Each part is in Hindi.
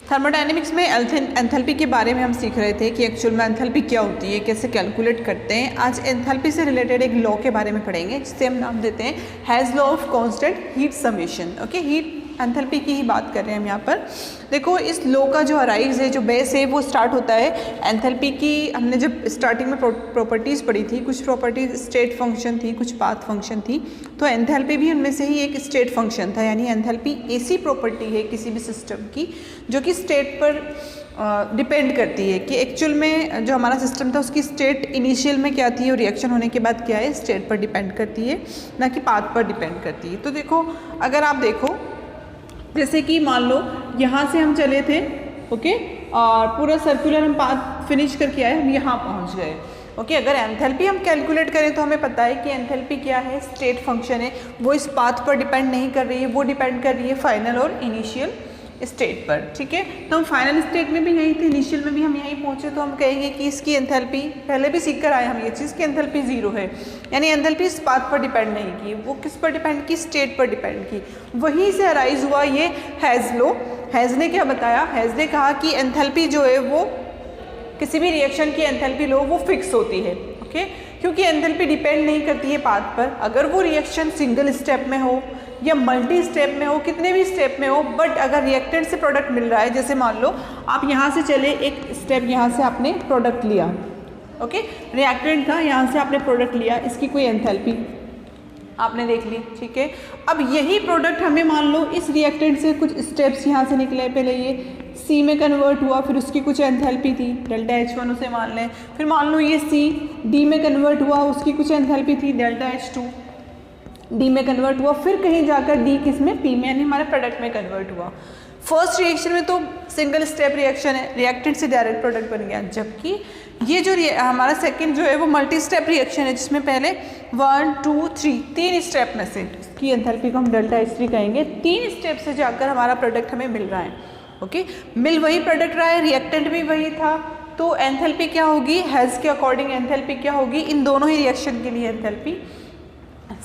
थर्मोडायनेमिक्स में एंथैल्पी के बारे में हम सीख रहे थे कि एक्चुअल में एंथैल्पी क्या होती है, कैसे कैलकुलेट करते हैं। आज एंथैल्पी से रिलेटेड एक लॉ के बारे में पढ़ेंगे जिसे हम नाम देते हैं has law of constant heat summation. Okay, heat enthalpy की ही बात कर रहे हैं हम यहाँ पर। देखो, इस लॉ का जो अराइज है, जो बेस है, वो स्टार्ट होता है एंथैल्पी की। हमने जब स्टार्टिंग में प्रॉपर्टीज़ पढ़ी थी, कुछ प्रॉपर्टीज स्टेट फंक्शन थी, कुछ पाथ फंक्शन थी, तो एंथैल्पी भी उनमें से ही एक स्टेट फंक्शन था। यानी एंथैल्पी ऐसी प्रॉपर्टी है किसी भी सिस्टम की जो कि स्टेट पर डिपेंड करती है कि एक्चुअल में जो हमारा सिस्टम था उसकी स्टेट इनिशियल में क्या थी और रिएक्शन होने के बाद क्या है, स्टेट पर डिपेंड करती है, ना कि पाथ पर डिपेंड करती है। तो देखो, अगर आप देखो, जैसे कि मान लो यहाँ से हम चले थे, ओके, और पूरा सर्कुलर हम पाथ फिनिश करके आए, हम यहाँ पहुँच गए। ओके, अगर एंथैल्पी हम कैलकुलेट करें तो हमें पता है कि एंथैल्पी क्या है, स्टेट फंक्शन है, वो इस पाथ पर डिपेंड नहीं कर रही है, वो डिपेंड कर रही है फाइनल और इनिशियल स्टेट पर। ठीक है, तो हम फाइनल स्टेट में भी यहीं थे, इनिशियल में भी हम यहीं पहुंचे, तो हम कहेंगे कि इसकी एंथैल्पी, पहले भी सीख कर आए हम ये चीज़ कि एंथैल्पी 0 है। यानी एंथैल्पी इस पाथ पर डिपेंड नहीं की, वो किस पर डिपेंड की, स्टेट पर डिपेंड की। वहीं से अराइज हुआ ये हैज़ लॉ। हैज़ ने क्या बताया, हैज़ ने कहा कि एंथैल्पी जो है वो किसी भी रिएक्शन की एंथैल्पी लो वो फिक्स होती है। ओके, क्योंकि एंथैल्पी डिपेंड नहीं करती है पाथ पर। अगर वो रिएक्शन सिंगल स्टेप में हो या मल्टी स्टेप में हो, कितने भी स्टेप में हो, बट अगर रिएक्टेंट से प्रोडक्ट मिल रहा है, जैसे मान लो आप यहाँ से चले, एक स्टेप यहाँ से आपने प्रोडक्ट लिया, ओके, रिएक्टेंट था, यहाँ से आपने प्रोडक्ट लिया, इसकी कोई एंथैल्पी आपने देख ली। ठीक है, अब यही प्रोडक्ट हमें मान लो इस रिएक्टेंट से कुछ स्टेप्स यहाँ से निकले, पहले ये C में कन्वर्ट हुआ, फिर उसकी कुछ एंथैल्पी थी डेल्टा H1 उसे मान लें, फिर मान लो ये C D में कन्वर्ट हुआ, उसकी कुछ एंथैल्पी थी डेल्टा H2, D में कन्वर्ट हुआ, फिर कहीं जाकर D किस में, P में, यानी हमारे प्रोडक्ट में कन्वर्ट हुआ। फर्स्ट रिएक्शन में तो सिंगल स्टेप रिएक्शन है, रिएक्टेंट से डायरेक्ट प्रोडक्ट बन गया, जबकि ये जो हमारा सेकंड जो है वो मल्टी स्टेप रिएक्शन है, जिसमें पहले 1 2 3 तीन स्टेप में से इसकी एंथैल्पी को हम डेल्टा H3 कहेंगे। 3 स्टेप से जाकर हमारा प्रोडक्ट हमें मिल रहा है। ओके, मिल वही प्रोडक्ट रहा है, रिएक्टेंट भी वही था, तो एंथैल्पी क्या होगी, हैज़ के अकॉर्डिंग एंथैल्पी क्या होगी, इन दोनों ही रिएक्शन के लिए एंथैल्पी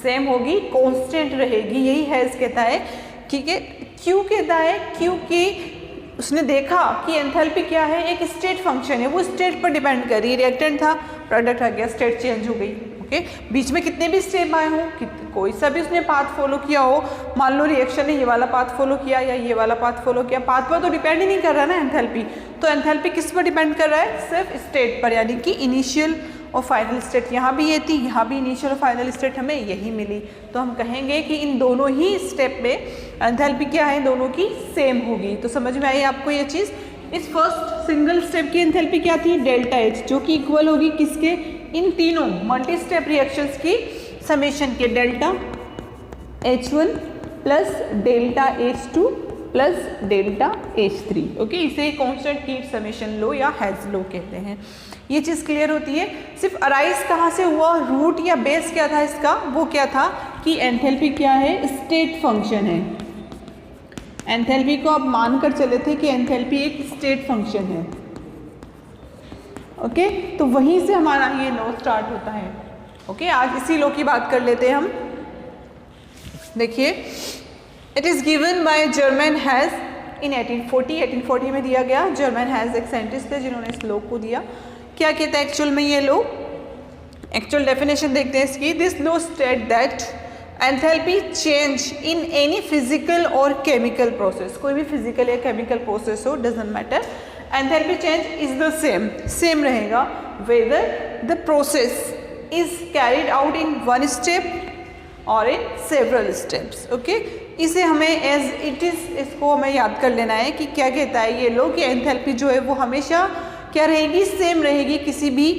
सेम होगी, कांस्टेंट रहेगी। यही हैज़ कहता है। ठीक है, क्यों कहता है, क्योंकि उसने देखा कि एंथैल्पी क्या है, एक स्टेट फंक्शन है, वो स्टेट पर डिपेंड कर रही है। रिएक्टेंट था, प्रोडक्ट आ गया, स्टेट चेंज हो गई। ओके, बीच में कितने भी स्टेप आए हों, कोई सा भी उसने पाथ फॉलो किया हो, मान लो रिएक्शन ने ये वाला पाथ फॉलो किया या ये वाला पाथ फॉलो किया, पाथ पर तो डिपेंड ही नहीं कर रहा ना एंथैल्पी। तो एंथैल्पी किस पर डिपेंड कर रहा है, सिर्फ स्टेट पर, यानी कि इनिशियल और फाइनल स्टेट। यहाँ भी ये थी, यहाँ भी इनिशियल और फाइनल स्टेट हमें यही मिली, तो हम कहेंगे कि इन दोनों ही स्टेप में एंथैल्पी क्या है, दोनों की सेम होगी। तो समझ में आई आपको ये चीज़। इस फर्स्ट सिंगल स्टेप की एंथैल्पी क्या थी, डेल्टा H, जो कि इक्वल होगी किसके, इन तीनों मल्टी स्टेप रिएक्शंस की समेशन के, delta H1 plus delta H2 plus delta H3। Okay, इसे कांस्टेंट हीट समेशन लो या हैज़ लो कहते हैं। ये चीज़ क्लियर होती है। सिर्फ अराइज कहाँ से हुआ, रूट या बेस क्या था इसका, वो क्या था कि एंथैल्पी क्या है, स्टेट फंक्शन है। एंथैल्पी को आप मानकर चले थे कि एंथैल्पी एक स्टेट फंक्शन है। ओके, तो वहीं से हमारा ये लॉ स्टार्ट होता है। ओके, आज इसी लॉ की बात कर लेते हैं हम। देखिए, it is given by German has इन 1840 में दिया गया। जर्मन हैज़ एक साइंटिस्ट थे जिन्होंने इस लॉ को दिया। क्या कहता है एक्चुअल में ये लॉ, एक्चुअल डेफिनेशन देखते हैं इसकी। This law state that enthalpy change in any physical और केमिकल प्रोसेस, कोई भी फिजिकल या केमिकल प्रोसेस हो, doesn't matter, enthalpy change is the same रहेगा whether the process is carried out in one step और इन सेवरल स्टेप्स। ओके, इसे हमें एज इट इज़, इसको हमें याद कर लेना है कि क्या कहता है ये लोग कि एंथैल्पी जो है वो हमेशा क्या रहेगी, सेम रहेगी किसी भी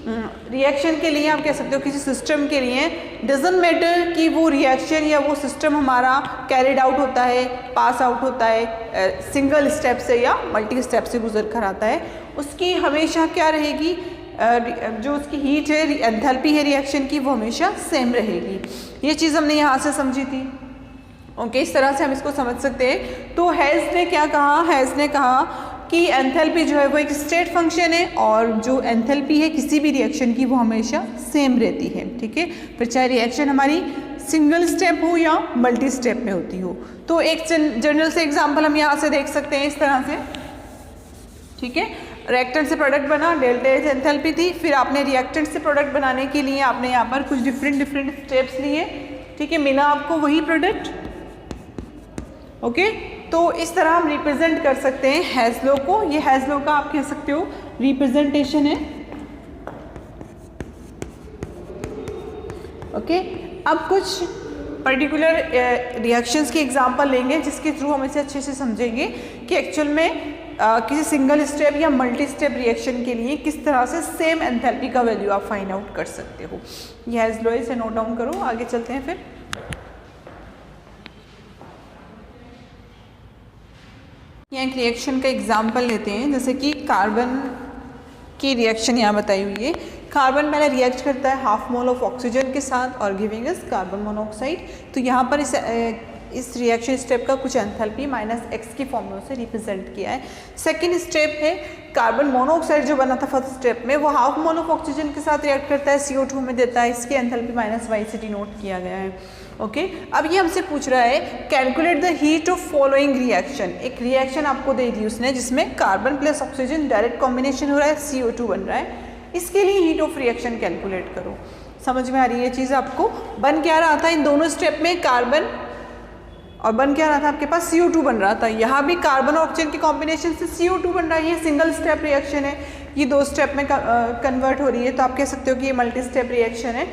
रिएक्शन के लिए, आप कह सकते हो किसी सिस्टम के लिए। डजेंट मैटर कि वो रिएक्शन या वो सिस्टम हमारा कैरिड आउट होता है, पास आउट होता है सिंगल स्टेप से या मल्टी स्टेप से गुजर कर आता है, उसकी हमेशा क्या रहेगी, जो उसकी हीट है, एंथैल्पी है रिएक्शन की, वो हमेशा सेम रहेगी। ये चीज़ हमने यहाँ से समझी थी। ओके, इस तरह से हम इसको समझ सकते हैं। तो हैज़ ने क्या कहा, हैज़ ने कहा कि एंथैल्पी जो है वो एक स्टेट फंक्शन है और जो एंथैल्पी है किसी भी रिएक्शन की वो हमेशा सेम रहती है। ठीक है, फिर चाहे रिएक्शन हमारी सिंगल स्टेप हो या मल्टी स्टेप में होती हो। तो एक जनरल से एग्जांपल हम यहाँ से देख सकते हैं इस तरह से ठीक है। रिएक्टेंट से प्रोडक्ट बना, डेल्टा एच एंथैल्पी थी, फिर आपने रिएक्टेंट से प्रोडक्ट बनाने के लिए आपने यहाँ पर कुछ डिफरेंट स्टेप्स लिए, ठीक है, मिला आपको वही प्रोडक्ट। ओके, तो इस तरह हम रिप्रेजेंट कर सकते हैं हेज़ लॉ को। ये हेज़ लॉ का आप कह सकते हो रिप्रेजेंटेशन है। ओके, अब कुछ पर्टिकुलर रिएक्शंस के एग्जांपल लेंगे जिसके थ्रू हम इसे अच्छे से समझेंगे कि एक्चुअल में किसी सिंगल स्टेप या मल्टी स्टेप रिएक्शन के लिए किस तरह से सेम एंथैल्पी का वैल्यू आप फाइंड आउट कर सकते हो। ये हेज़ लॉ से नोट डाउन करो, आगे चलते हैं। फिर यहाँ एक रिएक्शन का एग्जांपल लेते हैं, जैसे कि कार्बन की रिएक्शन यहाँ बताई हुई है। कार्बन पहले रिएक्ट करता है हाफ मोल ऑफ ऑक्सीजन के साथ और गिविंग अस कार्बन मोनोऑक्साइड। तो यहाँ पर इस रिएक्शन स्टेप का कुछ एंथैल्पी -x की फॉर्म में उसे रिप्रेजेंट किया है। सेकंड स्टेप है कार्बन मोनोऑक्साइड जो बना था फर्स्ट स्टेप में, वो हाफ मोल ऑफ ऑक्सीजन के साथ रिएक्ट करता है, CO2 में देता है, इसकी एंथैल्पी -y से डिनोट किया गया है। ओके, अब ये हमसे पूछ रहा है calculate the heat of following reaction. एक रिएक्शन आपको दे दी उसने जिसमें carbon plus oxygen direct combination हो रहा है, CO2 बन रहा है, इसके लिए हीट ऑफ रिएक्शन कैलकुलेट करो। समझ में आ रही है ये चीज़ आपको? बन क्या रहा था इन दोनों स्टेप में कार्बन, और बन क्या रहा था आपके पास CO2 बन रहा था। यहाँ भी कार्बन और ऑक्सीजन के कॉम्बिनेशन से CO2 बन रहा है। ये सिंगल स्टेप रिएक्शन है, ये 2 स्टेप में कन्वर्ट हो रही है, तो आप कह सकते हो कि ये मल्टी स्टेप रिएक्शन है।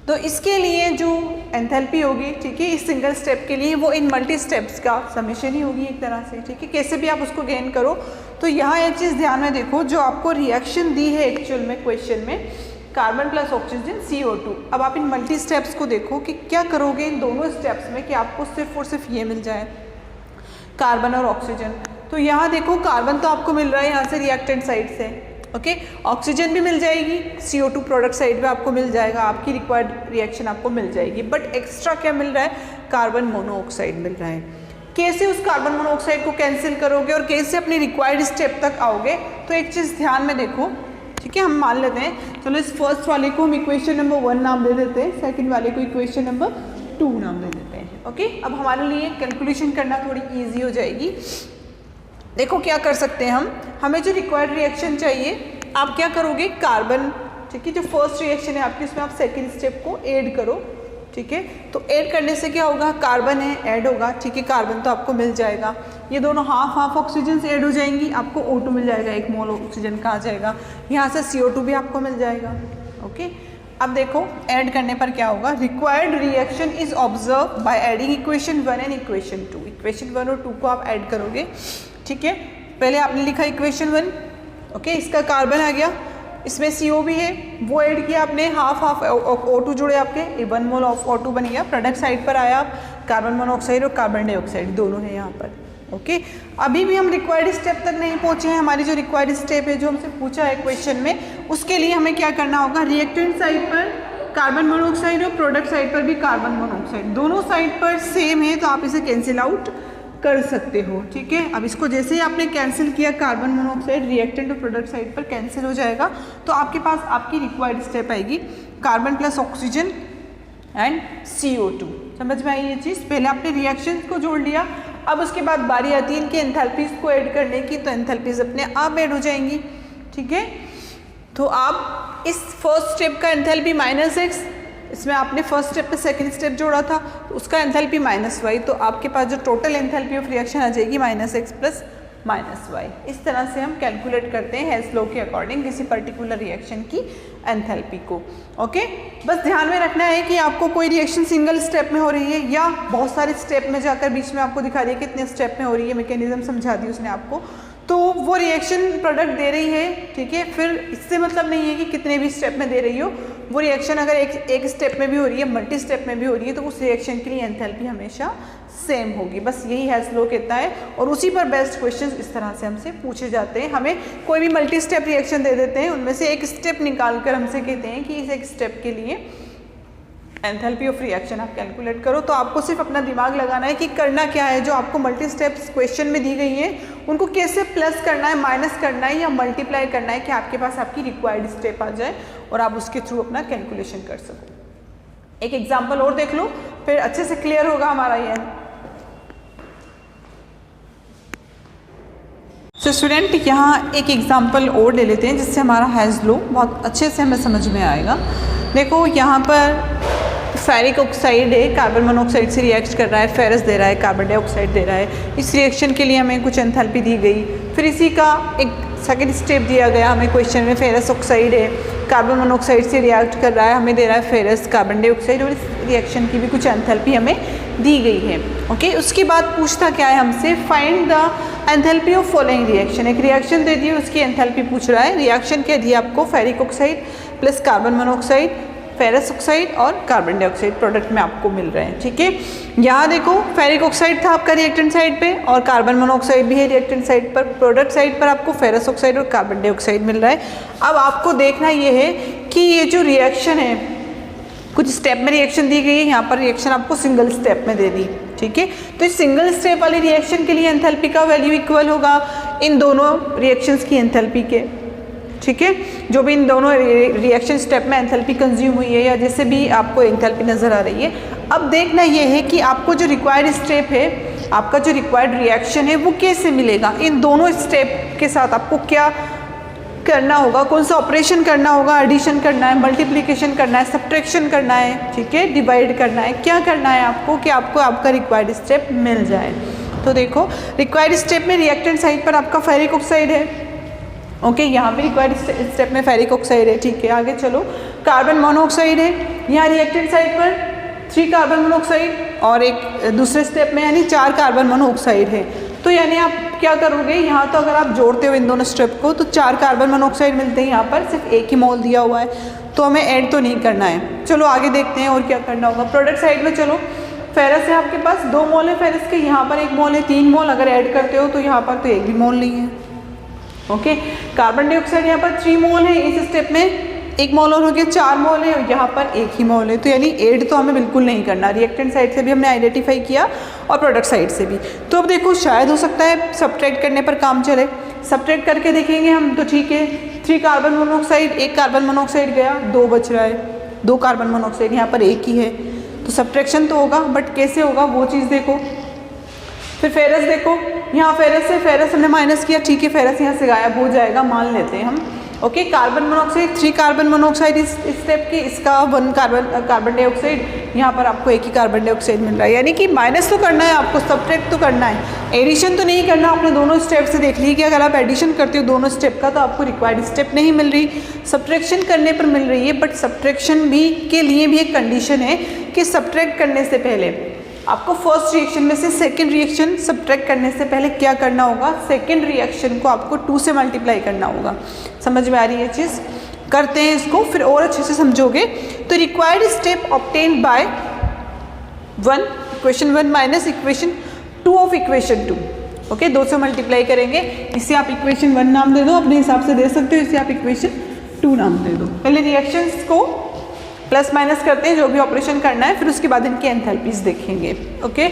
तो इसके लिए जो एंथैल्पी होगी, ठीक है, इस सिंगल स्टेप के लिए वो इन मल्टी स्टेप्स का समेशन ही होगी एक तरह से, ठीक है। कैसे भी आप उसको गेन करो। तो यहाँ एक चीज़ ध्यान में देखो, जो आपको रिएक्शन दी है एक्चुअल में क्वेश्चन में, कार्बन प्लस ऑक्सीजन CO2। अब आप इन मल्टी स्टेप्स को देखो कि क्या करोगे इन दोनों स्टेप्स में कि आपको सिर्फ और सिर्फ ये मिल जाए, कार्बन और ऑक्सीजन। तो यहाँ देखो कार्बन तो आपको मिल रहा है यहाँ से रिएक्टेंट साइड से, ओके, ऑक्सीजन भी मिल जाएगी, CO2 प्रोडक्ट साइड पे आपको मिल जाएगा, आपकी रिक्वायर्ड रिएक्शन आपको मिल जाएगी। बट एक्स्ट्रा क्या मिल रहा है? कार्बन मोनोऑक्साइड मिल रहा है। कैसे उस कार्बन मोनोऑक्साइड को कैंसिल करोगे और कैसे अपनी रिक्वायर्ड स्टेप तक आओगे? तो एक चीज़ ध्यान में देखो, ठीक है, हम मान लेते हैं, चलो इस फर्स्ट वाले को हम इक्वेशन नंबर 1 नाम दे देते हैं, सेकंड वाले को इक्वेशन नंबर 2 नाम दे देते हैं। ओके, अब हमारे लिए कैलकुलेशन करना थोड़ी ईजी हो जाएगी। देखो क्या कर सकते हैं हम, हमें जो रिक्वायर्ड रिएक्शन चाहिए, आप क्या करोगे, कार्बन, ठीक है, जो फर्स्ट रिएक्शन है आपकी, उसमें आप सेकेंड स्टेप को ऐड करो, ठीक है। तो ऐड करने से क्या होगा, कार्बन है ऐड होगा, ठीक है, कार्बन तो आपको मिल जाएगा, ये दोनों हाफ हाफ ऑक्सीजन से ऐड हो जाएंगी, आपको O2 मिल जाएगा, 1 मोल ऑक्सीजन का आ जाएगा, यहाँ से CO2 भी आपको मिल जाएगा। ओके, अब देखो ऐड करने पर क्या होगा, required reaction is observe by adding equation 1 and equation 2। Equation 1 और 2 को आप ऐड करोगे, ठीक है। पहले आपने लिखा इक्वेशन 1, ओके, इसका कार्बन आ गया, इसमें CO भी है, वो ऐड किया आपने, हाफ हाफ O2 जुड़े आपके, 1 मोल ऑफ O2 बन गया। प्रोडक्ट साइड पर आया कार्बन मोनोऑक्साइड और कार्बन डाइऑक्साइड दोनों है यहाँ पर। ओके, अभी भी हम रिक्वायर्ड स्टेप तक नहीं पहुँचे हैं। हमारी जो रिक्वायर्ड स्टेप है जो हमसे पूछा है क्वेश्चन में, उसके लिए हमें क्या करना होगा, रिएक्टेंट साइड पर कार्बन मोनोऑक्साइड और प्रोडक्ट साइड पर भी कार्बन मोनोऑक्साइड, दोनों साइड पर सेम है, तो आप इसे कैंसिल आउट कर सकते हो, ठीक है। अब इसको जैसे ही आपने कैंसिल किया, कार्बन मोनोऑक्साइड रिएक्टेंट और प्रोडक्ट साइड पर कैंसिल हो जाएगा, तो आपके पास आपकी रिक्वायर्ड स्टेप आएगी carbon plus oxygen and CO2। समझ में आई ये चीज़? पहले आपने रिएक्शंस को जोड़ लिया, अब उसके बाद बारी आती है इनकी एंथैल्पीज को ऐड करने की, तो एंथैल्पीज अपने आप ऐड हो जाएंगी, ठीक है। तो आप इस फर्स्ट स्टेप का एंथैल्पी -x, इसमें आपने फर्स्ट स्टेप पे सेकंड स्टेप जोड़ा था, तो उसका एंथैल्पी -y, तो आपके पास जो टोटल एंथैल्पी ऑफ रिएक्शन आ जाएगी -x प्लस -y। इस तरह से हम कैलकुलेट करते हैं हेल्स लॉ के अकॉर्डिंग किसी पर्टिकुलर रिएक्शन की एंथैल्पी को। ओके, बस ध्यान में रखना है कि आपको कोई रिएक्शन सिंगल स्टेप में हो रही है या बहुत सारे स्टेप में जाकर बीच में आपको दिखा रही है कितने स्टेप में हो रही है, मैकेनिज्म समझा दी उसने आपको, तो वो रिएक्शन प्रोडक्ट दे रही है, ठीक है। फिर इससे मतलब नहीं है कि कितने भी स्टेप में दे रही हो, वो रिएक्शन अगर एक स्टेप में भी हो रही है, मल्टी स्टेप में भी हो रही है, तो उस रिएक्शन के लिए एंथैल्पी हमेशा सेम होगी। बस यही हेल्स लॉ कहता है, और उसी पर बेस्ड क्वेश्चंस इस तरह से हमसे पूछे जाते हैं। हमें कोई भी मल्टी स्टेप रिएक्शन दे देते हैं, उनमें से एक स्टेप निकाल कर हमसे कहते हैं कि इस एक स्टेप के लिए एंथैल्पी ऑफ रिएक्शन आप कैलकुलेट करो। तो आपको सिर्फ अपना दिमाग लगाना है कि करना क्या है, जो आपको मल्टी स्टेप्स क्वेश्चन में दी गई हैं उनको कैसे प्लस करना है, माइनस करना है या मल्टीप्लाई करना है कि आपके पास आपकी रिक्वायर्ड स्टेप आ जाए और आप उसके थ्रू अपना कैलकुलेशन कर सको। एक एग्जाम्पल और देख लो, फिर अच्छे से क्लियर होगा हमारा ये। सो स्टूडेंट यहाँ एक एग्जांपल और ले लेते हैं जिससे हमारा हैज़ लो बहुत अच्छे से हमें समझ में आएगा। देखो यहाँ पर फेरिक ऑक्साइड है, कार्बन मोनोऑक्साइड से रिएक्ट कर रहा है, फेरस दे रहा है, कार्बन डाइऑक्साइड दे रहा है। इस रिएक्शन के लिए हमें कुछ एंथैल्पी दी गई। फिर इसी का एक सेकंड स्टेप दिया गया हमें क्वेश्चन में, फेरस ऑक्साइड है, कार्बन मोनोऑक्साइड से रिएक्ट कर रहा है, हमें दे रहा है फेरस, कार्बन डाइऑक्साइड, और इस रिएक्शन की भी कुछ एंथैल्पी हमें दी गई है। ओके, उसके बाद पूछता क्या है हमसे, find the enthalpy of following reaction. एक रिएक्शन दे दी है, उसकी एंथैल्पी पूछ रहा है। रिएक्शन क्या दी आपको, ferric oxide plus carbon monoxide, ferrous oxide और कार्बन डाइऑक्साइड प्रोडक्ट में आपको मिल रहे हैं। ठीक है, यहाँ देखो फेरिक ऑक्साइड था आपका रिएक्टेंट साइड पे और कार्बन मोनोऑक्साइड भी है रिएक्टेंट साइड पर। प्रोडक्ट साइड पर आपको फेरस ऑक्साइड और कार्बन डाइऑक्साइड मिल रहा है। अब आपको देखना ये है कि ये जो रिएक्शन है, कुछ स्टेप में रिएक्शन दी गई है, यहाँ पर रिएक्शन आपको सिंगल स्टेप में दे दी। ठीक है, तो इस सिंगल स्टेप वाली रिएक्शन के लिए एंथैल्पी का वैल्यू इक्वल होगा इन दोनों रिएक्शंस की एंथैल्पी के। ठीक है, जो भी इन दोनों रिएक्शन स्टेप में एंथैल्पी कंज्यूम हुई है या जैसे भी आपको एंथैल्पी नज़र आ रही है। अब देखना ये है कि आपको जो रिक्वायर्ड स्टेप है, आपका जो रिक्वायर्ड रिएक्शन है वो कैसे मिलेगा। इन दोनों स्टेप के साथ आपको क्या करना होगा, कौन सा ऑपरेशन करना होगा, एडिशन करना है, मल्टीप्लिकेशन करना है, सब्ट्रैक्शन करना है, ठीक है, डिवाइड करना है, क्या करना है आपको कि आपको आपका रिक्वायर्ड स्टेप मिल जाए। तो देखो रिक्वायर्ड स्टेप में रिएक्टेंट साइड पर आपका फेरिक ऑक्साइड है। ओके, यहाँ पे रिक्वायर्ड स्टेप में फेरिक ऑक्साइड है। ठीक है, आगे चलो, कार्बन मोनोऑक्साइड है यहाँ रिएक्टेंट साइड पर 3 कार्बन मोनोऑक्साइड और एक दूसरे स्टेप में यानी 4 कार्बन मोनोऑक्साइड है। तो यानी आप क्या करोगे, यहाँ तो अगर आप जोड़ते हो इन दोनों स्टेप को तो 4 कार्बन मोनोऑक्साइड मिलते हैं। यहाँ पर सिर्फ एक ही मोल दिया हुआ है तो हमें ऐड तो नहीं करना है। चलो आगे देखते हैं और क्या करना होगा। प्रोडक्ट साइड में चलो, फेरस है आपके पास 2 मोल है फेरस के, यहाँ पर 1 मोल है, 3 मोल अगर ऐड करते हो तो यहाँ पर तो 1 भी मोल नहीं है। ओके, कार्बन डाइऑक्साइड यहाँ पर 3 मोल है, इस स्टेप में 1 मोल और हो गया, 4 मोल है और यहाँ पर 1 ही मोल है। तो यानी ऐड तो हमें बिल्कुल नहीं करना। रिएक्टेंट साइड से भी हमने आइडेंटिफाई किया और प्रोडक्ट साइड से भी। तो अब देखो शायद हो सकता है सब्ट्रैक्ट करने पर काम चले, सब्ट्रैक्ट करके देखेंगे हम। तो ठीक है, 3 कार्बन मोनोऑक्साइड, 1 कार्बन मोनोऑक्साइड गया, 2 बच रहा है, 2 कार्बन मोनोऑक्साइड, यहाँ पर 1 ही है तो सब्ट्रैक्शन तो होगा, बट कैसे होगा वो चीज़ देखो। फिर फेरस देखो, यहाँ फेरस से फेरस हमने माइनस किया, ठीक है, फेरस यहाँ से गायब हो जाएगा, मान लेते हैं हम। Okay, carbon monoxide 3 carbon monoxide इस स्टेप की, इसका 1 कार्बन डाइऑक्साइड, यहाँ पर आपको 1 ही कार्बन डाइऑक्साइड मिल रहा है। यानी कि माइनस तो करना है आपको, सब्ट्रैक्ट तो करना है, एडिशन तो नहीं करना। आपने दोनों स्टेप से देख ली कि अगर आप एडिशन करते हो दोनों स्टेप का तो आपको रिक्वायर्ड स्टेप नहीं मिल रही, सब्ट्रैक्शन करने पर मिल रही है। बट सब्ट्रैक्शन भी के लिए भी एक कंडीशन है कि सब्ट्रैक्ट करने से पहले आपको फर्स्ट रिएक्शन में से सेकंड रिएक्शन सब्ट्रैक्ट करने से पहले क्या करना होगा, सेकंड रिएक्शन को आपको 2 से मल्टीप्लाई करना होगा। समझ में आ रही है चीज़? करते हैं इसको, फिर और अच्छे से समझोगे। तो required step obtained by 1 equation 1 minus equation 2 of equation 2। Okay, 2 से मल्टीप्लाई करेंगे। इसे आप इक्वेशन 1 नाम दे दो, अपने हिसाब से दे सकते हो, इसे आप इक्वेशन 2 नाम दे दो। पहले रिएक्शंस को प्लस माइनस करते हैं, जो भी ऑपरेशन करना है, फिर उसके बाद इनकी एंथैल्पीज देखेंगे। ओके,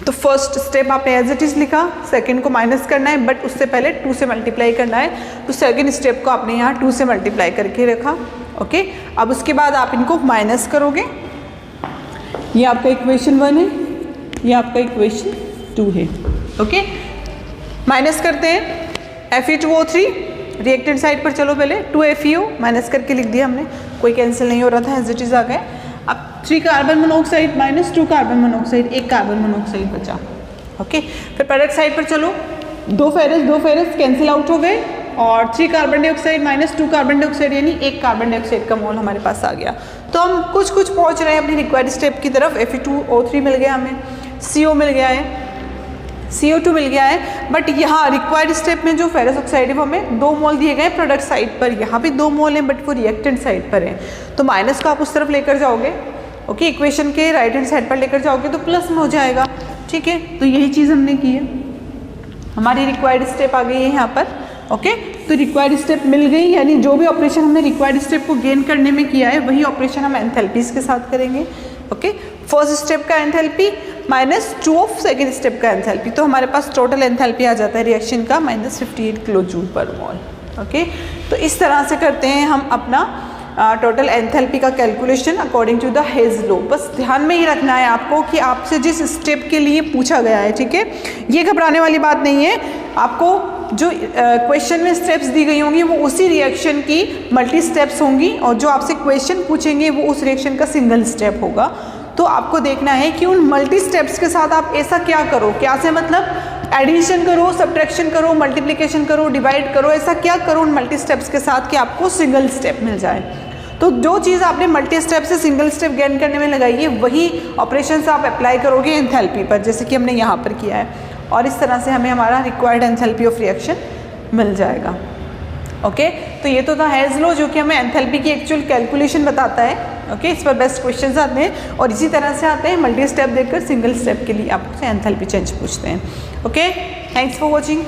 तो फर्स्ट स्टेप आपने एज इट इज़ लिखा, सेकंड को माइनस करना है बट उससे पहले 2 से मल्टीप्लाई करना है, तो सेकंड स्टेप को आपने यहाँ 2 से मल्टीप्लाई करके रखा। ओके, अब उसके बाद आप इनको माइनस करोगे। ये आपका इक्वेशन 1 है, ये आपका इक्वेशन 2 है। ओके, माइनस करते हैं Fe2O3 रिएक्टेंट साइड पर। चलो पहले 2FeO माइनस करके लिख दिया हमने, कोई कैंसिल नहीं हो रहा था, एज इट इज़ आ गए। अब 3 carbon monoxide minus 2 carbon monoxide, 1 carbon monoxide बचा। ओके, फिर प्रोडक्ट साइड पर चलो, 2 फेरस कैंसिल आउट हो गए और 3 carbon dioxide minus 2 carbon dioxide, यानी 1 कार्बन डाइऑक्साइड का मोल हमारे पास आ गया। तो हम कुछ पहुँच रहे हैं अपनी रिक्वायर्ड स्टेप की तरफ। Fe2O3 मिल गया हमें, CO मिल गया है, CO2 मिल गया है। बट यहाँ रिक्वायर्ड स्टेप में जो फेरस ऑक्साइड है वो हमें 2 मोल दिए गए प्रोडक्ट साइड पर, यहाँ भी 2 मोल हैं बट वो रिएक्टेंट साइड पर है। तो माइनस को आप उस तरफ लेकर जाओगे, ओके, इक्वेशन के राइट हैंड साइड पर लेकर जाओगे तो प्लस में हो जाएगा। ठीक है, तो यही चीज़ हमने की है, हमारी रिक्वायर्ड स्टेप आ गई है यहाँ पर। ओके, तो रिक्वायर्ड स्टेप मिल गई, यानी जो भी ऑपरेशन हमने रिक्वायर्ड स्टेप को गेन करने में किया है वही ऑपरेशन हम एंथैल्पीज के साथ करेंगे। ओके, फर्स्ट स्टेप का enthalpy minus 2 of second step का एंथैल्पी, तो हमारे पास टोटल एंथैल्पी आ जाता है रिएक्शन का -58 किलो जूल पर मोल। ओके, तो इस तरह से करते हैं हम अपना टोटल एंथैल्पी का calculation according to the Hess law. बस ध्यान में ही रखना है आपको कि आपसे जिस स्टेप के लिए पूछा गया है, ठीक है, ये घबराने वाली बात नहीं है। आपको जो क्वेश्चन में स्टेप्स दी गई होंगी वो उसी रिएक्शन की मल्टी स्टेप्स होंगी, और जो आपसे क्वेश्चन पूछेंगे वो उस रिएक्शन का सिंगल स्टेप होगा। तो आपको देखना है कि उन मल्टी स्टेप्स के साथ आप ऐसा क्या करो, क्या से मतलब एडिशन करो, सब्ट्रैक्शन करो, मल्टीप्लिकेशन करो, डिवाइड करो, ऐसा क्या करो उन मल्टी स्टेप्स के साथ कि आपको सिंगल स्टेप मिल जाए। तो जो चीज़ आपने मल्टी स्टेप से सिंगल स्टेप गेन करने में लगाई है वही ऑपरेशंस आप अप्लाई करोगे एंथैल्पी पर, जैसे कि हमने यहाँ पर किया है, और इस तरह से हमें हमारा रिक्वायर्ड एंथैल्पी ऑफ रिएक्शन मिल जाएगा। ओके, तो ये तो था हेज लॉ जो कि हमें एंथैल्पी की एक्चुअल कैलकुलेशन बताता है। ओके, इस पर बेस्ट क्वेश्चंस आते हैं, और इसी तरह से आते हैं मल्टी स्टेप देकर सिंगल स्टेप के लिए आपसे एंथैल्पी चेंज पूछते हैं। Okay, thanks for watching.